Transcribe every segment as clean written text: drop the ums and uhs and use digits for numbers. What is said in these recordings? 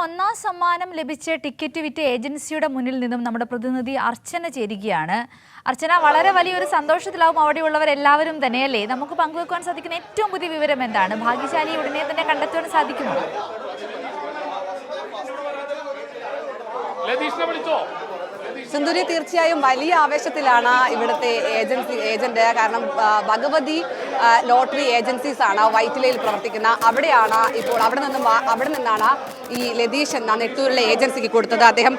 ഒന്നാം സമ്മാനം ലഭിച്ച ടിക്കറ്റ് വിറ്റ ഏജൻസിയുടെ മുന്നിൽ നിന്നും നമ്മുടെ പ്രതിനിധി അർച്ചന ചേരുകയാണ്. അർച്ചന, വളരെ വലിയൊരു സന്തോഷത്തിലാവും അവിടെയുള്ളവരെല്ലാവരും തന്നെ, അല്ലേ? നമുക്ക് പങ്കുവെക്കുവാൻ സാധിക്കുന്ന ഏറ്റവും പുതിയ വിവരം എന്താണ്? ഭാഗ്യശാലി ഉടനെ തന്നെ കണ്ടെത്തുവാൻ സാധിക്കുമോ? സിന്ധുരി, തീർച്ചയായും വലിയ ആവേശത്തിലാണ് ഇവിടുത്തെ ഏജന്റ്. കാരണം ഭഗവതി ലോട്ടറി ഏജൻസീസ് ആണ് വൈറ്റിലയിൽ പ്രവർത്തിക്കുന്ന. അവിടെയാണ് ഇപ്പോൾ അവിടെ നിന്നാണ് ഈ ലതീഷ് എന്ന നെട്ടൂരിലെ ഏജൻസിക്ക് കൊടുത്തത്. അദ്ദേഹം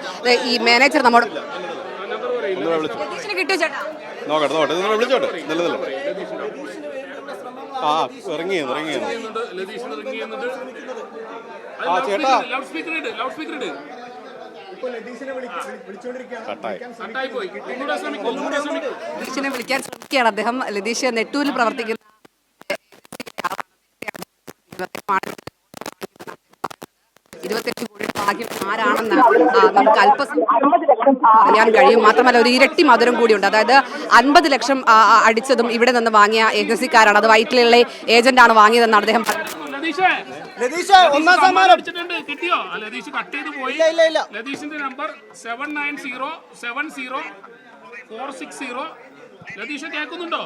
ഈ മാനേജർ നമ്മോട് ലതീഷിന് കിട്ടിയോ ചേട്ടാ? ലതീഷിനെ വിളിക്കാൻ ശ്രമിക്കുകയാണ് അദ്ദേഹം. ലതീഷ് നെട്ടൂരിൽ പ്രവർത്തിക്കുന്ന 28 കോടി ഭാഗ്യം ആരാണെന്ന് നമുക്ക് അറിയാൻ കഴിയും. മാത്രമല്ല ഒരു ഇരട്ടി മധുരം കൂടിയുണ്ട്. അതായത് 50 ലക്ഷം അടിച്ചതും ഇവിടെ നിന്ന് വാങ്ങിയ ഏജൻസിക്കാരാണ്. അത് വൈറ്റിലുള്ള ഏജന്റാണ് വാങ്ങിയതെന്നാണ് അദ്ദേഹം പറഞ്ഞത്. കിട്ടിയോ? ലതീഷ് കട്ട് ചെയ്ത് പോയി. ലതീഷിന്റെ നമ്പർ 79070460. ലതീഷ് കേൾക്കുന്നുണ്ടോ?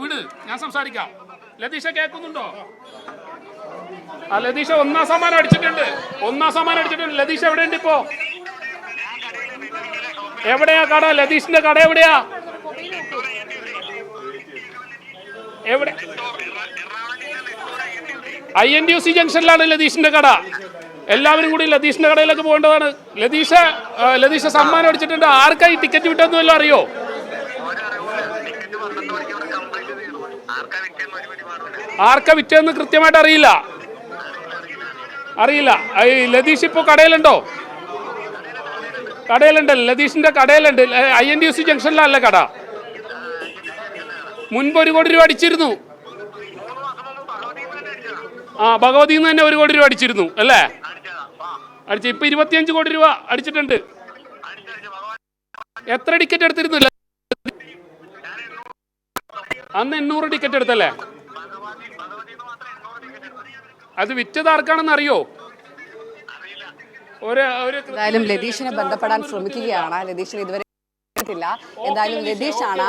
വിട്, ഞാൻ സംസാരിക്കാം. ലതീഷ കേൾക്കുന്നുണ്ടോ? ലതീഷ ഒന്നാം സമ്മാനം അടിച്ചിട്ടുണ്ട്. ലതീഷ് എവിടെയുണ്ട് ഇപ്പോ? എവിടെയാ കട? ലതീഷിന്റെ കട എവിടെയാ? എവിടെ? INTUC ജംഗ്ഷനിലാണ് ലതീഷിന്റെ കട. എല്ലാവരും കൂടി ലതീഷിന്റെ കടയിലേക്ക് പോകേണ്ടതാണ്. ലതീഷ സമ്മാനം അടിച്ചിട്ടുണ്ട്. ആർക്കായി ടിക്കറ്റ് വിട്ടെന്നല്ലോ അറിയോ? ആർക്കാ വിറ്റെന്ന് കൃത്യമായിട്ട് അറിയില്ല. ലതീഷ് ഇപ്പോ കടയിലുണ്ടോ? ലതീഷിന്റെ കടയിലുണ്ട്. INTUC ജംഗ്ഷനിലല്ല കട. മുൻപ് 1 കോടി രൂപ അടിച്ചിരുന്നു. ഭഗവതിയിൽ നിന്ന് തന്നെ 1 കോടി രൂപ അടിച്ചിരുന്നു അല്ലേ? ഇപ്പൊ 25 കോടി രൂപ അടിച്ചിട്ടുണ്ട്. എത്ര ടിക്കറ്റ് എടുത്തിരുന്നു? അന്ന് 800 ടിക്കറ്റ് എടുത്തല്ലേ? അത് വിറ്റത് ആർക്കാണെന്ന് അറിയോ? എന്തായാലും ലതീഷിനെ ബന്ധപ്പെടാൻ ശ്രമിക്കുകയാണ്. ലതീഷിന് ഇതുവരെ എന്തായാലും ലതീഷാണ്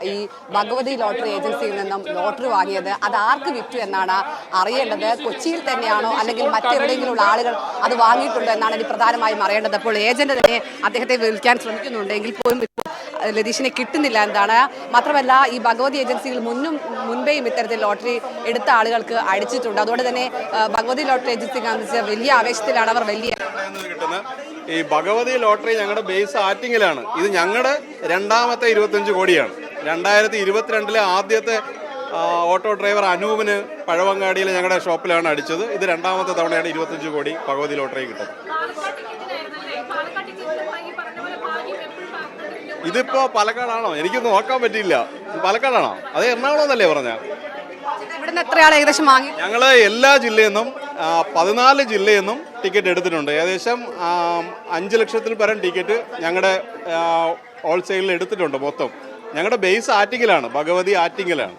ഈ ഭഗവതി ലോട്ടറി ഏജൻസിയിൽ നിന്നും ലോട്ടറി വാങ്ങിയത്. അത് ആർക്ക് വിറ്റു എന്നാണ് അറിയേണ്ടത്. കൊച്ചിയിൽ തന്നെയാണോ അല്ലെങ്കിൽ മറ്റെവിടെയെങ്കിലും ആളുകൾ അത് വാങ്ങിയിട്ടുണ്ടോ എന്നാണ് ഇനി പ്രധാനമായും അറിയേണ്ടത്. അപ്പോൾ ഏജന്റ് തന്നെ അദ്ദേഹത്തെ വിളിക്കാൻ ശ്രമിക്കുന്നുണ്ടെങ്കിൽ പോലും ഇപ്പോൾ ലതീഷിനെ കിട്ടുന്നില്ല എന്താണ്. മാത്രമല്ല ഈ ഭഗവതി ഏജൻസിയിൽ മുൻപേയും ഇത്തരത്തിൽ ലോട്ടറി എടുത്ത ആളുകൾക്ക് അടിച്ചിട്ടുണ്ട്. അതുകൊണ്ട് തന്നെ ഭഗവതി ലോട്ടറി ഏജൻസി കാണിച്ച് വലിയ ആവേശത്തിലാണ് അവർ. ഈ ഭഗവതി ലോട്ടറി ഞങ്ങളുടെ ബേസ് ആറ്റിങ്ങിലാണ്. ഇത് ഞങ്ങളുടെ രണ്ടാമത്തെ 25 കോടിയാണ്. 2022 ആദ്യത്തെ ഓട്ടോ ഡ്രൈവർ അനൂപിന് പഴവങ്ങാടിയിൽ ഞങ്ങളുടെ ഷോപ്പിലാണ് അടിച്ചത്. ഇത് രണ്ടാമത്തെ തവണയാണ് 25 കോടി ഭഗവതി ലോട്ടറി കിട്ടുന്നത്. ഇതിപ്പോ പാലക്കാടാണോ? എനിക്ക് നോക്കാൻ പറ്റിയില്ല. പാലക്കാടാണോ? അത് എറണാകുളം എന്നല്ലേ പറഞ്ഞ? ഞങ്ങള് എല്ലാ ജില്ലയിൽ നിന്നും 14 ജില്ലയിൽ നിന്നും ടിക്കറ്റ് എടുത്തിട്ടുണ്ട്. ഏകദേശം 5 ലക്ഷത്തിൽ പരം ടിക്കറ്റ് ഞങ്ങളുടെ ഹോൾസെയിലിൽ എടുത്തിട്ടുണ്ട്. മൊത്തം ഞങ്ങളുടെ ബേസ് ആറ്റിങ്ങിലാണ്, ഭഗവതി ആറ്റിങ്ങിലാണ്.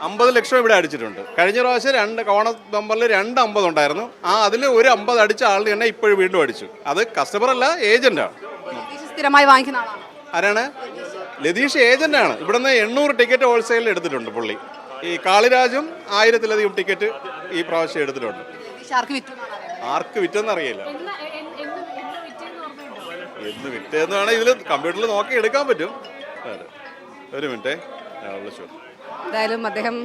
50 ലക്ഷം ഇവിടെ അടിച്ചിട്ടുണ്ട്. കഴിഞ്ഞ പ്രാവശ്യം 2 കോണ നമ്പറിൽ 2 50 ഉണ്ടായിരുന്നു. അതിൽ ഒരു 50 അടിച്ച ആളിന് തന്നെ ഇപ്പോഴും വീണ്ടും അടിച്ചു. അത് കസ്റ്റമർ അല്ല, ഏജന്റാണ്. ആരാണ്? ലതീഷ് ഏജന്റാണ്. ഇവിടുന്ന് 800 ടിക്കറ്റ് ഹോൾസെയിലിൽ എടുത്തിട്ടുണ്ട് പുള്ളി. ഈ കാളിരാജും 1000-ലധികം ടിക്കറ്റ് ഈ പ്രാവശ്യം എടുത്തിട്ടുണ്ട്. ആർക്ക് വിറ്റെന്ന് അറിയില്ല. എന്ന് വിറ്റെന്നാണ് ഇതിൽ കമ്പ്യൂട്ടറിൽ നോക്കി എടുക്കാൻ പറ്റും. ഒരു മിനിറ്റ്, എന്തായാലും അദ്ദേഹം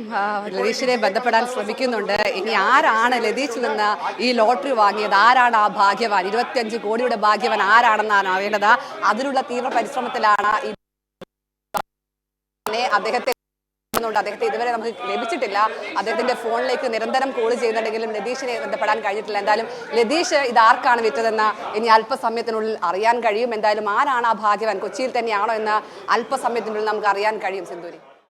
ലതീഷിനെ ബന്ധപ്പെടാൻ ശ്രമിക്കുന്നുണ്ട്. ഇനി ആരാണ് ലതീഷിൽ നിന്ന് ഈ ലോട്ടറി വാങ്ങിയത്? ആരാണ് ആ ഭാഗ്യവാൻ? 25 കോടിയുടെ ഭാഗ്യവാൻ ആരാണെന്നാണ് അറിയേണ്ടത്. അതിനുള്ള തീവ്ര പരിശ്രമത്തിലാണ് അദ്ദേഹത്തെ ഇതുവരെ നമുക്ക് ലഭിച്ചിട്ടില്ല. അദ്ദേഹത്തിന്റെ ഫോണിലേക്ക് നിരന്തരം കോൾ ചെയ്യുന്നുണ്ടെങ്കിലും ലതീഷിനെ ബന്ധപ്പെടാൻ കഴിഞ്ഞിട്ടില്ല. എന്തായാലും ലതീഷ് ഇത് ആർക്കാണ് വിറ്റതെന്ന് ഇനി അല്പസമയത്തിനുള്ളിൽ അറിയാൻ കഴിയും. എന്തായാലും ആരാണ് ആ ഭാഗ്യവാൻ, കൊച്ചിയിൽ തന്നെയാണോ എന്ന് അല്പസമയത്തിനുള്ളിൽ നമുക്ക് അറിയാൻ കഴിയും. സിന്ധൂരി.